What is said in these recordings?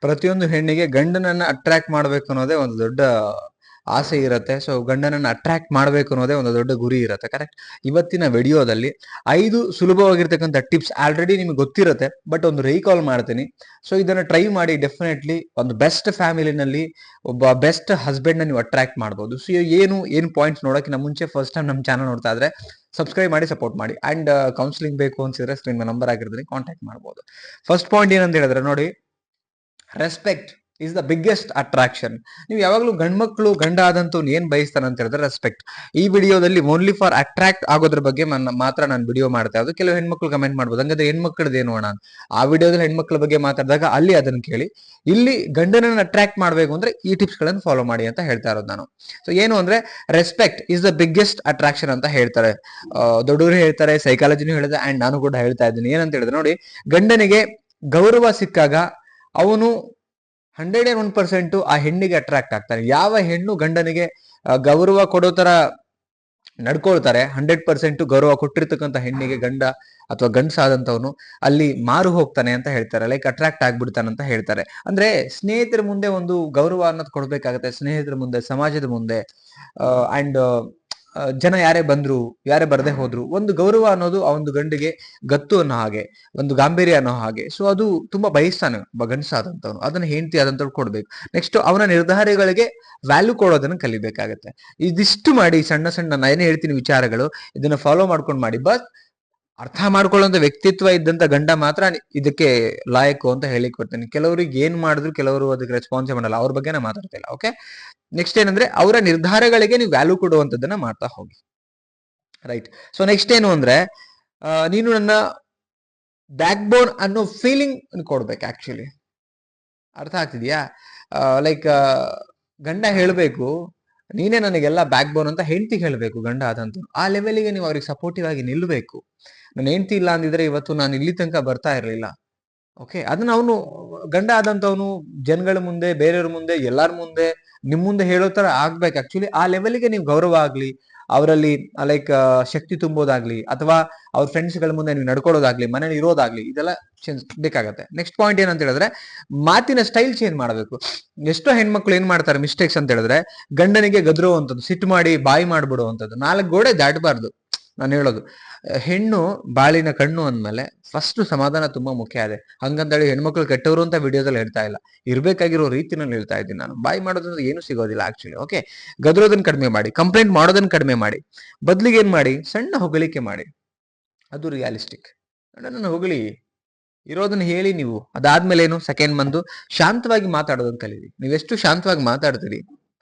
ಪ್ರತಿಯೊಂದು ಹೆಣ್ಣಿಗೆ ಗಂಡನನ್ನ ಅಟ್ರಾಕ್ಟ್ ಮಾಡ್ಬೇಕು ಅನ್ನೋದೇ ಒಂದು ದೊಡ್ಡ ಆಸೆ ಇರುತ್ತೆ. ಸೊ ಗಂಡನನ್ನ ಅಟ್ರಾಕ್ಟ್ ಮಾಡ್ಬೇಕು ಅನ್ನೋದೇ ಒಂದು ದೊಡ್ಡ ಗುರಿ ಇರುತ್ತೆ. ಕರೆಕ್ಟ್. ಇವತ್ತಿನ ವಿಡಿಯೋದಲ್ಲಿ 5 ಸುಲಭವಾಗಿರ್ತಕ್ಕಂಥ ಟಿಪ್ಸ್ ಆಲ್ರೆಡಿ ನಿಮ್ಗೆ ಗೊತ್ತಿರುತ್ತೆ, ಬಟ್ ಒಂದು ರೀಕಾಲ್ ಮಾಡ್ತೀನಿ. ಸೊ ಇದನ್ನ ಟ್ರೈ ಮಾಡಿ. ಡೆಫಿನೆಟ್ಲಿ ಒಂದು ಬೆಸ್ಟ್ ಫ್ಯಾಮಿಲಿನಲ್ಲಿ ಒಬ್ಬ ಬೆಸ್ಟ್ ಹಸ್ಬೆಂಡ್ ನ ನೀವು ಅಟ್ರಾಕ್ಟ್ ಮಾಡ್ಬೋದು. ಸೊ ಏನು ಪಾಯಿಂಟ್ಸ್ ನೋಡೋಕ್ಕಿಂತ ಮುಂಚೆ ಫಸ್ಟ್ ಟೈಮ್ ನಮ್ಮ ಚಾನಲ್ ನೋಡ್ತಾ ಇದ್ರೆ ಸಬ್ಸ್ಕ್ರೈಬ್ ಮಾಡಿ, ಸಪೋರ್ಟ್ ಮಾಡಿ. ಅಂಡ್ ಕೌನ್ಸಿಲಿಂಗ್ ಬೇಕು ಅನ್ಸಿದ್ರೆ ಸ್ಕ್ರೀನ್ ನಂಬರ್ ಆಗಿರ್ತೀನಿ, ಕಾಂಟ್ಯಾಕ್ಟ್ ಮಾಡ್ಬೋದು. ಫಸ್ಟ್ ಪಾಯಿಂಟ್ ಏನಂತ ಹೇಳಿದ್ರೆ ನೋಡಿ, respect is the biggest attraction. ನೀವು ಯಾವಾಗಲೂ ಗಂಡ್ಮಕ್ಳು ಗಂಡ ಆದಂತವ್ನು ಏನ್ ಬಯಸ್ತಾನೆ ಅಂತ ಹೇಳಿದ್ರೆ ರೆಸ್ಪೆಕ್ಟ್. ಈ ವಿಡಿಯೋದಲ್ಲಿ ಓನ್ಲಿ ಫಾರ್ ಅಟ್ರಾಕ್ಟ್ ಆಗೋದ್ರ ಬಗ್ಗೆ ಮಾತ್ರ ನಾನು ವಿಡಿಯೋ ಮಾಡ್ತಾ ಇರೋದು. ಕೆಲವು ಹೆಣ್ಮಕ್ಳು ಕಮೆಂಟ್ ಮಾಡ್ಬೋದು, ಹಂಗಾದ್ರೆ ಹೆಣ್ಮಕ್ಳದ್ದು ಏನು ಅಣ್ಣ? ಆ ವಿಡಿಯೋದಲ್ಲಿ ಹೆಣ್ಮಕ್ಳ ಬಗ್ಗೆ ಮಾತಾಡಿದಾಗ ಅಲ್ಲಿ ಅದನ್ನ ಕೇಳಿ. ಇಲ್ಲಿ ಗಂಡನನ್ನ ಅಟ್ರಾಕ್ಟ್ ಮಾಡ್ಬೇಕು ಅಂದ್ರೆ ಈ ಟಿಪ್ಸ್ ಗಳನ್ನು ಫಾಲೋ ಮಾಡಿ ಅಂತ ಹೇಳ್ತಾ ಇರೋದು ನಾನು. ಸೊ ಏನು ಅಂದ್ರೆ respect is the biggest attraction ಅಂತ ಹೇಳ್ತಾರೆ. ದೊಡ್ಡವರು ಹೇಳ್ತಾರೆ, ಸೈಕಾಲಜಿನೂ ಹೇಳಿದೆ, ಅಂಡ್ ನಾನು ಕೂಡ ಹೇಳ್ತಾ ಇದ್ದೀನಿ. ಏನಂತ ಹೇಳಿದ್ರೆ ನೋಡಿ, ಗಂಡನಿಗೆ ಗೌರವ ಸಿಕ್ಕಾಗ ಅವನು 101% ಆ ಹೆಣ್ಣಿಗೆ ಅಟ್ರಾಕ್ಟ್ ಆಗ್ತಾನೆ. ಯಾವ ಹೆಣ್ಣು ಗಂಡನಿಗೆ ಗೌರವ ಕೊಡೋ ತರ ನಡ್ಕೊಳ್ತಾರೆ, 100% ಗೌರವ ಕೊಟ್ಟಿರ್ತಕ್ಕಂಥ ಹೆಣ್ಣಿಗೆ ಗಂಡ ಅಥವಾ ಗಂಡಸಾದಂತವನು ಅಲ್ಲಿ ಮಾರು ಹೋಗ್ತಾನೆ ಅಂತ ಹೇಳ್ತಾರೆ. ಲೈಕ್ ಅಟ್ರಾಕ್ಟ್ ಆಗ್ಬಿಡ್ತಾನೆ ಅಂತ ಹೇಳ್ತಾರೆ. ಅಂದ್ರೆ ಸ್ನೇಹಿತರ ಮುಂದೆ ಒಂದು ಗೌರವ ಅನ್ನೋದು ಕೊಡ್ಬೇಕಾಗತ್ತೆ, ಸ್ನೇಹಿತರ ಮುಂದೆ, ಸಮಾಜದ ಮುಂದೆ. ಅಂಡ್ ಜನ ಯಾರೇ ಬಂದ್ರು ಯಾರೇ ಬರದೆ ಹೋದ್ರು ಒಂದು ಗೌರವ ಅನ್ನೋದು ಆ ಒಂದು ಗಂಡಿಗೆ ಗತ್ತು ಅನ್ನೋ ಹಾಗೆ, ಒಂದು ಗಾಂಭೀರ್ಯ ಅನ್ನೋ ಹಾಗೆ. ಸೊ ಅದು ತುಂಬಾ ಬಯಸ್ತಾನೆ ಒಬ್ಬ ಗಂಡಸಾದಂತವನು, ಅದನ್ನ ಹೆಂಡತಿ ಆದಂತವ್ರು ಕೊಡ್ಬೇಕು. ನೆಕ್ಸ್ಟ್ ಅವನ ನಿರ್ಧಾರಗಳಿಗೆ ವ್ಯಾಲ್ಯೂ ಕೊಡೋದನ್ನ ಕಲಿಬೇಕಾಗತ್ತೆ. ಇದಿಷ್ಟು ಮಾಡಿ, ಸಣ್ಣ ಸಣ್ಣ ನಾನು ಏನೇ ಹೇಳ್ತೀನಿ ವಿಚಾರಗಳು, ಇದನ್ನ ಫಾಲೋ ಮಾಡ್ಕೊಂಡು ಮಾಡಿ. ಬಟ್ ಅರ್ಥ ಮಾಡ್ಕೊಳ್ಳೋಂಥ ವ್ಯಕ್ತಿತ್ವ ಇದ್ದಂತ ಗಂಡ ಮಾತ್ರ ಇದಕ್ಕೆ ಲಾಯಕು ಅಂತ ಹೇಳಿಕ್ ಕೊಡ್ತೀನಿ. ಕೆಲವರಿಗೆ ಏನ್ ಮಾಡಿದ್ರು ಕೆಲವರು ಅದಕ್ಕೆ ರೆಸ್ಪಾನ್ಸೇ ಮಾಡಲ್ಲ, ಅವ್ರ ಬಗ್ಗೆ ನಾ ಮಾತಾಡ್ತಿಲ್ಲ. ಓಕೆ. ನೆಕ್ಸ್ಟ್ ಏನಂದ್ರೆ ಅವರ ನಿರ್ಧಾರಗಳಿಗೆ ನೀವು ವ್ಯಾಲ್ಯೂ ಕೊಡುವಂತದ್ದನ್ನ ಮಾಡ್ತಾ ಹೋಗಿ. ರೈಟ್. ಸೊ ನೆಕ್ಸ್ಟ್ ಏನು ಅಂದ್ರೆ, ನೀನು ನನ್ನ ಬ್ಯಾಕ್ ಬೋನ್ ಅನ್ನೋ ಫೀಲಿಂಗ್ ಕೊಡ್ಬೇಕು. ಆಕ್ಚುಲಿ ಅರ್ಥ ಆಗ್ತಿದ್ಯಾ? ಲೈಕ್ ಗಂಡ ಹೇಳ್ಬೇಕು, ನೀನೇ ನನಗೆಲ್ಲ ಬ್ಯಾಕ್ ಬೋನ್ ಅಂತ ಹೆಂಡತಿಗೆ ಹೇಳ್ಬೇಕು ಗಂಡ ಆದಂತ. ಆ ಲೆವೆಲ್ಗೆ ನೀವು ಅವ್ರಿಗೆ ಸಪೋರ್ಟಿವ್ ಆಗಿ ನಿಲ್ಬೇಕು. ನನ್ನ ಹೆಂಡತಿ ಇಲ್ಲ ಅಂದಿದ್ರೆ ಇವತ್ತು ನಾನು ಇಲ್ಲಿ ತನಕ ಬರ್ತಾ ಇರ್ಲಿಲ್ಲ. ಓಕೆ. ಅದನ್ನ ಅವನು ಗಂಡ ಆದಂತವನು ಜನಗಳ ಮುಂದೆ, ಬೇರೆಯವ್ರ ಮುಂದೆ, ಎಲ್ಲಾರ ಮುಂದೆ, ನಿಮ್ ಮುಂದೆ ಹೇಳೋ ತರ ಆಗ್ಬೇಕು. ಆಕ್ಚುಲಿ ಆ ಲೆವೆಲ್ಗೆ ನೀವು ಗೌರವ ಆಗ್ಲಿ, ಅವರಲ್ಲಿ ಲೈಕ್ ಶಕ್ತಿ ತುಂಬೋದಾಗ್ಲಿ, ಅಥವಾ ಅವ್ರ ಫ್ರೆಂಡ್ಸ್ ಗಳ ಮುಂದೆ ನೀವು ನಡ್ಕೊಳ್ಳೋದಾಗ್ಲಿ, ಮನೇಲಿ ಇರೋದಾಗ್ಲಿ, ಇದೆಲ್ಲ ಬೇಕಾಗತ್ತೆ. ನೆಕ್ಸ್ಟ್ ಪಾಯಿಂಟ್ ಏನಂತ ಹೇಳಿದ್ರೆ, ಮಾತಿನ ಸ್ಟೈಲ್ ಚೇಂಜ್ ಮಾಡಬೇಕು. ಎಷ್ಟೋ ಹೆಣ್ಮಕ್ಳು ಏನ್ ಮಾಡ್ತಾರೆ ಮಿಸ್ಟೇಕ್ಸ್ ಅಂತ ಹೇಳಿದ್ರೆ, ಗಂಡನಿಗೆ ಗದರುವಂಥದ್ದು, ಸಿಟ್ಟು ಮಾಡಿ ಬಾಯಿ ಮಾಡ್ಬಿಡುವಂಥದ್ದು. 4 ಗೋಡೆ ದಾಟಬಾರ್ದು. ನಾನು ಹೇಳೋದು, ಹೆಣ್ಣು ಬಾಳಿನ ಕಣ್ಣು ಅಂದ್ಮೇಲೆ ಫಸ್ಟ್ ಸಮಾಧಾನ ತುಂಬಾ ಮುಖ್ಯ ಇದೆ. ಹಂಗಂತೇಳಿ ಹೆಣ್ಮಕ್ಳು ಕೆಟ್ಟವರು ಅಂತ ವಿಡಿಯೋದಲ್ಲಿ ಹೇಳ್ತಾ ಇಲ್ಲ, ಇರ್ಬೇಕಾಗಿರೋ ರೀತಿನಲ್ಲಿ ಹೇಳ್ತಾ ಇದ್ದೀನಿ ನಾನು. ಬಾಯಿ ಮಾಡೋದ್ರಿಂದ ಏನು ಸಿಗೋದಿಲ್ಲ ಆಕ್ಚುಲಿ. ಓಕೆ. ಗದರೋದನ್ನ ಕಡಿಮೆ ಮಾಡಿ, ಕಂಪ್ಲೇಂಟ್ ಮಾಡೋದನ್ನ ಕಡಿಮೆ ಮಾಡಿ. ಬದ್ಲಿಗೆ ಏನ್ ಮಾಡಿ, ಸಣ್ಣ ಹೊಗಳಿಕೆ ಮಾಡಿ. ಅದು ರಿಯಾಲಿಸ್ಟಿಕ್. ನನ್ನ ಹೊಗಳಿ, ಇರೋದನ್ನ ಹೇಳಿ ನೀವು. ಅದಾದ್ಮೇಲೆ ಏನು, ಸೆಕೆಂಡ್ ಬಂದು ಶಾಂತವಾಗಿ ಮಾತಾಡೋದನ್ನ ಕಲೀರಿ. ನೀವೆಷ್ಟು ಶಾಂತವಾಗಿ ಮಾತಾಡ್ತೀರಿ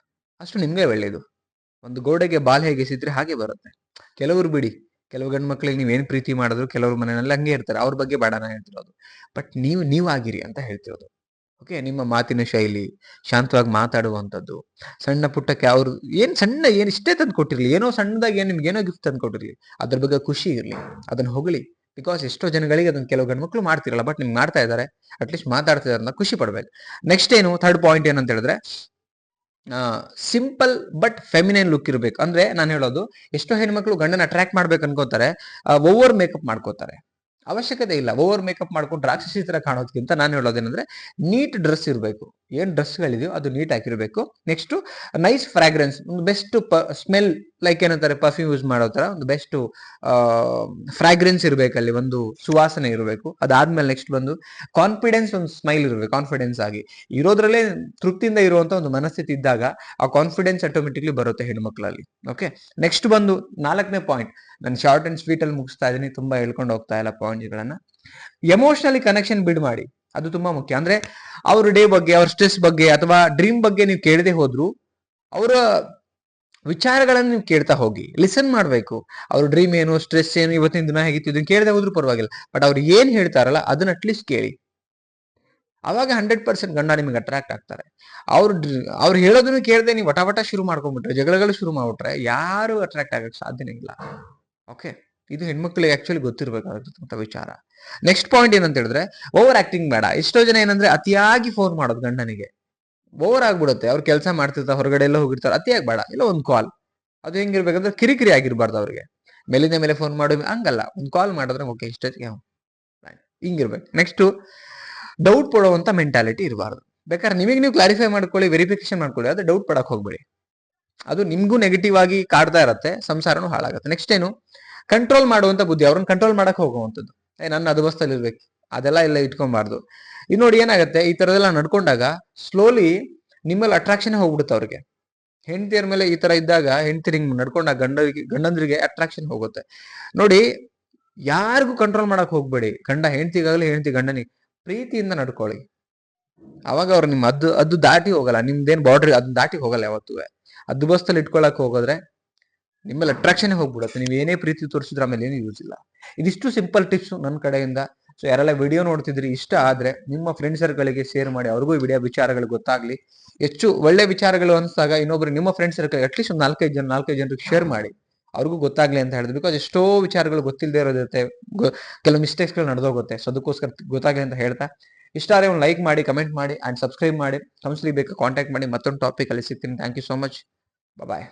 ಅಷ್ಟು ನಿಮ್ಗೆ ಒಳ್ಳೇದು. ಒಂದು ಗೋಡೆಗೆ ಬಾಲ್ ಹೇಗೆ ಸಿದ್ರೆ ಹಾಗೆ ಬರುತ್ತೆ. ಕೆಲವರು ಬಿಡಿ, ಕೆಲವು ಗಂಡು ಮಕ್ಳಿಗೆ ನೀವೇನ್ ಪ್ರೀತಿ ಮಾಡಿದ್ರು ಕೆಲವ್ರ ಮನೆಯಲ್ಲಿ ಹಂಗೆ ಇರ್ತಾರೆ, ಅವ್ರ ಬಗ್ಗೆ ಬೇಡ ನಾ ಹೇಳ್ತಿರೋದು. ಬಟ್ ನೀವು ಆಗಿರಿ ಅಂತ ಹೇಳ್ತಿರೋದು. ಓಕೆ. ನಿಮ್ಮ ಮಾತಿನ ಶೈಲಿ, ಶಾಂತವಾಗಿ ಮಾತಾಡುವಂಥದ್ದು, ಸಣ್ಣ ಪುಟ್ಟಕ್ಕೆ ಅವ್ರು ಏನ್ ಇಷ್ಟೇ ತಂದು ಕೊಟ್ಟಿರ್ಲಿ, ಏನೋ ಸಣ್ಣದಾಗಿ ನಿಮ್ಗೆ ಏನೋ ಗಿಫ್ಟ್ ತಂದು ಕೊಟ್ಟಿರ್ಲಿ, ಅದ್ರ ಬಗ್ಗೆ ಖುಷಿ ಇರ್ಲಿ, ಅದನ್ನ ಹೊಗಳಿ. ಬಿಕಾಸ್ ಎಷ್ಟೋ ಜನಗಳಿಗೆ ಅದನ್ನ ಕೆಲವು ಗಂಡು ಮಕ್ಳು ಮಾಡ್ತಿರಲ್ಲ, ಬಟ್ ನಿಮ್ಗೆ ಮಾಡ್ತಾ ಇದ್ದಾರೆ, ಅಟ್ಲೀಸ್ಟ್ ಮಾತಾಡ್ತಿದಾರೆ ಅಂತ ಖುಷಿ ಪಡ್ಬೇಕು. ನೆಕ್ಸ್ಟ್ ಏನು, ಥರ್ಡ್ ಪಾಯಿಂಟ್ ಏನಂತ ಹೇಳಿದ್ರೆ, ಸಿಂಪಲ್ ಬಟ್ ಫೆಮಿನೈನ್ ಲುಕ್ ಇರ್ಬೇಕು. ಅಂದ್ರೆ ನಾನು ಹೇಳೋದು, ಎಷ್ಟೋ ಹೆಣ್ಮಕ್ಳು ಗಂಡನ ಅಟ್ರಾಕ್ಟ್ ಮಾಡ್ಬೇಕು ಅನ್ಕೋತಾರೆ, ಓವರ್ ಮೇಕಪ್ ಮಾಡ್ಕೋತಾರೆ. ಅವಶ್ಯಕತೆ ಇಲ್ಲ ಓವರ್ ಮೇಕಪ್ ಮಾಡ್ಕೊಂಡು ರಾಕ್ಷಸಿ ತರ ಕಾಣೋದಕ್ಕಿಂತ ನಾನು ಹೇಳೋದೇನಂದ್ರೆ, ನೀಟ್ ಡ್ರೆಸ್ ಇರಬೇಕು. ಏನ್ ಡ್ರೆಸ್ಗಳಿದೆಯೋ ಅದು ನೀಟ್ ಆಗಿರ್ಬೇಕು. ನೆಕ್ಸ್ಟ್ ನೈಸ್ ಫ್ರಾಗ್ರೆನ್ಸ್, ಒಂದು ಬೆಸ್ಟ್ ಸ್ಮೆಲ್, ಲೈಕ್ ಏನಂತಾರೆ ಪರ್ಫ್ಯೂಮ್ ಯೂಸ್ ಮಾಡೋ ತರ ಒಂದು ಬೆಸ್ಟ್ ಫ್ರಾಗ್ರೆನ್ಸ್ ಇರ್ಬೇಕಲ್ಲಿ, ಒಂದು ಸುವಾಸನೆ ಇರಬೇಕು. ಅದಾದ್ಮೇಲೆ ನೆಕ್ಸ್ಟ್ ಬಂದು ಕಾನ್ಫಿಡೆನ್ಸ್, ಒಂದು ಸ್ಮೈಲ್ ಇರಬೇಕು. ಕಾನ್ಫಿಡೆನ್ಸ್ ಆಗಿ ಇರೋದ್ರಲ್ಲೇ ತೃಪ್ತಿಯಿಂದ ಇರುವಂತ ಒಂದು ಮನಸ್ಥಿತಿ ಇದ್ದಾಗ ಆ ಕಾನ್ಫಿಡೆನ್ಸ್ ಆಟೋಮೆಟಿಕ್ಲಿ ಬರುತ್ತೆ ಹೆಣ್ಮಕ್ಳಲ್ಲಿ. ಓಕೆ. ನೆಕ್ಸ್ಟ್ ಬಂದು 4ನೇ ಪಾಯಿಂಟ್, ನಾನು ಶಾರ್ಟ್ ಅಂಡ್ ಸ್ವೀಟ್ ಅಲ್ಲಿ ಮುಗಿಸ್ತಾ ಇದ್ದೀನಿ, ತುಂಬಾ ಹೇಳ್ಕೊಂಡು ಹೋಗ್ತಾ ಇಲ್ಲ ಪಾಯಿಂಟ್ಸ್ ಗಳನ್ನ. ಎಮೋಷನಲಿ ಕನೆಕ್ಷನ್ ಬಿಲ್ಡ್ ಮಾಡಿ, ಅದು ತುಂಬಾ ಮುಖ್ಯ. ಅಂದ್ರೆ ಅವ್ರ ಡೇ ಬಗ್ಗೆ, ಅವ್ರ ಸ್ಟ್ರೆಸ್ ಬಗ್ಗೆ ಅಥವಾ ಡ್ರೀಮ್ ಬಗ್ಗೆ ನೀವು ಕೇಳದೆ ಹೋದ್ರು, ಅವರ ವಿಚಾರಗಳನ್ನ ನೀವು ಕೇಳ್ತಾ ಹೋಗಿ, ಲಿಸನ್ ಮಾಡ್ಬೇಕು. ಅವ್ರ ಡ್ರೀಮ್ ಏನು, ಸ್ಟ್ರೆಸ್ ಏನು, ಇವತ್ತಿನ ದಿನ ಹೇಗಿತ್ತು, ಇದನ್ನ ಕೇಳದೆ ಹೋದ್ರು ಪರವಾಗಿಲ್ಲ, ಬಟ್ ಅವ್ರು ಏನ್ ಹೇಳ್ತಾರಲ್ಲ ಅದನ್ನ ಅಟ್ಲೀಸ್ಟ್ ಕೇಳಿ. ಅವಾಗ 100% ಗಂಡ ನಿಮಗೆ ಅಟ್ರಾಕ್ಟ್ ಆಗ್ತಾರೆ. ಅವ್ರು ಹೇಳೋದನ್ನು ಕೇಳದೆ ನೀವು ವಟ ಶುರು ಮಾಡ್ಕೊಂಡ್ಬಿಟ್ರೆ, ಜಗಳಗಳು ಶುರು ಮಾಡ್ಬಿಟ್ರೆ ಯಾರು ಅಟ್ರಾಕ್ಟ್ ಆಗಕ್ಕೆ ಸಾಧ್ಯನೇ ಇಲ್ಲ. ಓಕೆ. ಇದು ಹೆಣ್ಮಕ್ಳಿಗೆ ಆಕ್ಚುಲಿ ಗೊತ್ತಿರ್ಬೇಕಾದಂತ ವಿಚಾರ. ನೆಕ್ಸ್ಟ್ ಪಾಯಿಂಟ್ ಏನಂತ ಹೇಳಿದ್ರೆ, ಓವರ್ ಆಕ್ಟಿಂಗ್ ಬೇಡ. ಎಷ್ಟೋ ಜನ ಏನಂದ್ರೆ ಅತಿಯಾಗಿ ಫೋನ್ ಮಾಡೋದು ಗಂಡನಿಗೆ, ಓವರ್ ಆಗ್ಬಿಡುತ್ತೆ. ಅವ್ರು ಕೆಲಸ ಮಾಡ್ತಿರ್ತಾರೆ, ಹೊರಗಡೆ ಎಲ್ಲ ಹೋಗಿರ್ತಾರೆ, ಅತಿಯಾಗಿ ಬೇಡ. ಇಲ್ಲ ಒಂದು ಕಾಲ್, ಅದು ಹೆಂಗಿರ್ಬೇಕಂದ್ರೆ ಕಿರಿಕಿರಿ ಆಗಿರ್ಬಾರ್ದು ಅವ್ರಿಗೆ. ಮೇಲಿಂದ ಮೇಲೆ ಫೋನ್ ಮಾಡಿ ಹಂಗಲ್ಲ, ಒಂದು ಕಾಲ್ ಮಾಡಿದ್ರೆ ಓಕೆ ಇಷ್ಟೊತ್ತಿಗೆ ಹಿಂಗಿರ್ಬೇಕು. ನೆಕ್ಸ್ಟ್ ಡೌಟ್ ಪಡುವಂತ ಮೆಂಟಾಲಿಟಿ ಇರಬಾರ್ದು. ಬೇಕಾದ್ರೆ ನಿಮಗೆ ನೀವು ಕ್ಲಾರಿಫೈ ಮಾಡ್ಕೊಳ್ಳಿ, ವೆರಿಫಿಕೇಶನ್ ಮಾಡ್ಕೊಳ್ಳಿ, ಅದು ಡೌಟ್ ಪಡಕ್ ಹೋಗ್ಬೇಡಿ. ಅದು ನಿಮ್ಗೂ ನೆಗೆಟಿವ್ ಆಗಿ ಕಾಡ್ತಾ ಇರತ್ತೆ, ಸಂಸಾರನೂ ಹಾಳಾಗುತ್ತೆ. ನೆಕ್ಸ್ಟ್ ಏನು, ಕಂಟ್ರೋಲ್ ಮಾಡುವಂತ ಬುದ್ಧಿ, ಅವ್ರನ್ನ ಕಂಟ್ರೋಲ್ ಮಾಡಕ್ ಹೋಗುವಂಥದ್ದು. ನನ್ನ ಅದು ಬಸ್ತಲ್ಲಿ ಇರ್ಬೇಕು, ಅದೆಲ್ಲ ಇಲ್ಲ ಇಟ್ಕೊಬಾರ್ದು. ಇದು ನೋಡಿ ಏನಾಗುತ್ತೆ, ಈ ತರದೆಲ್ಲ ನಡ್ಕೊಂಡಾಗ ಸ್ಲೋಲಿ ನಿಮ್ಮಲ್ಲಿ ಅಟ್ರಾಕ್ಷನ್ ಹೋಗ್ಬಿಡುತ್ತೆ ಅವ್ರಿಗೆ. ಹೆಂಡತಿಯರ ಮೇಲೆ ಈ ತರ ಇದ್ದಾಗ, ಹೆಂಡತಿ ಹಿಂಗ್ ನಡ್ಕೊಂಡಾಗ ಗಂಡಂದ್ರಿಗೆ ಅಟ್ರಾಕ್ಷನ್ ಹೋಗುತ್ತೆ. ನೋಡಿ, ಯಾರಿಗೂ ಕಂಟ್ರೋಲ್ ಮಾಡಕ್ ಹೋಗ್ಬೇಡಿ. ಗಂಡ ಹೆಂಡತಿಗಾಗಲಿ, ಹೆಂಡತಿ ಗಂಡನಿಗೆ ಪ್ರೀತಿಯಿಂದ ನಡ್ಕೊಳ್ಳಿ. ಅವಾಗ ಅವ್ರು ನಿಮ್ಮ ಅದು ದಾಟಿ ಹೋಗಲ್ಲ, ನಿಮ್ದೇನ್ ಬಾರ್ಡ್ರಿ ಅದನ್ನ ದಾಟಿ ಹೋಗಲ್ಲ ಯಾವತ್ತೂ. ಅದು ಬಸ್ತಲ್ಲಿ ಇಟ್ಕೊಳಕ್ ಹೋಗೋದ್ರೆ ನಿಮ್ಮಲ್ಲಿ ಅಟ್ರಾಕ್ಷನ್ ಹೋಗ್ಬಿಡುತ್ತೆ. ನೀವು ಏನೇ ಪ್ರೀತಿ ತೋರಿಸಿದ್ರೆ ಆಮೇಲೆ ಏನು ಯೂಸ್ ಇಲ್ಲ. ಇದಿಷ್ಟು ಸಿಂಪಲ್ ಟಿಪ್ಸ್ ನನ್ನ ಕಡೆಯಿಂದ. ಸೊ ಯಾರೆಲ್ಲ ವಿಡಿಯೋ ನೋಡ್ತಿದ್ರಿ, ಇಷ್ಟ ಆದ್ರೆ ನಿಮ್ಮ ಫ್ರೆಂಡ್ ಸರ್ಕಲ್ಗೆ ಶೇರ್ ಮಾಡಿ, ಅವ್ರಿಗೂ ವಿಡಿಯೋ ವಿಚಾರಗಳು ಗೊತ್ತಾಗ್ಲಿ. ಹೆಚ್ಚು ಒಳ್ಳೆ ವಿಚಾರಗಳು ಅನ್ಸಾಗ ಇನ್ನೊಬ್ರು ನಿಮ್ಮ ಫ್ರೆಂಡ್ ಸರ್ಕಲ್ ಅಟ್ಲೀಸ್ಟ್ ಒಂದು 4-5 ಜನರಿಗೆ ಶೇರ್ ಮಾಡಿ, ಅವ್ರಿಗೂ ಗೊತ್ತಾಗ್ಲಿ ಅಂತ ಹೇಳಿದ್ರು. ಬಿಕಾಸ್ ಎಷ್ಟೋ ವಿಚಾರಗಳು ಗೊತ್ತಿಲ್ಲದೆ ಇರೋದಿರುತ್ತೆ, ಕೆಲವು ಮಿಸ್ಟೇಕ್ಸ್ಗಳು ನಡೆದೋಗುತ್ತೆ. ಸೊ ಅದಕ್ಕೋಸ್ಕರ ಗೊತ್ತಾಗ್ಲಿ ಅಂತ ಹೇಳ್ತಾ, ಇಷ್ಟ ಆದರೆ ಒಂದು ಲೈಕ್ ಮಾಡಿ, ಕಮೆಂಟ್ ಮಾಡಿ ಅಂಡ್ ಸಬ್ಸ್ಕ್ರೈಬ್ ಮಾಡಿ. ಕೌನ್ಸಿಲಿಂಗ್ ಬೇಕಾ ಕಾಂಟ್ಯಾಕ್ಟ್ ಮಾಡಿ. ಮತ್ತೊಂದು ಟಾಪಿಕ್ ಅಲ್ಲಿ ಸಿಗ್ತೀನಿ. Thank you so much. Bye.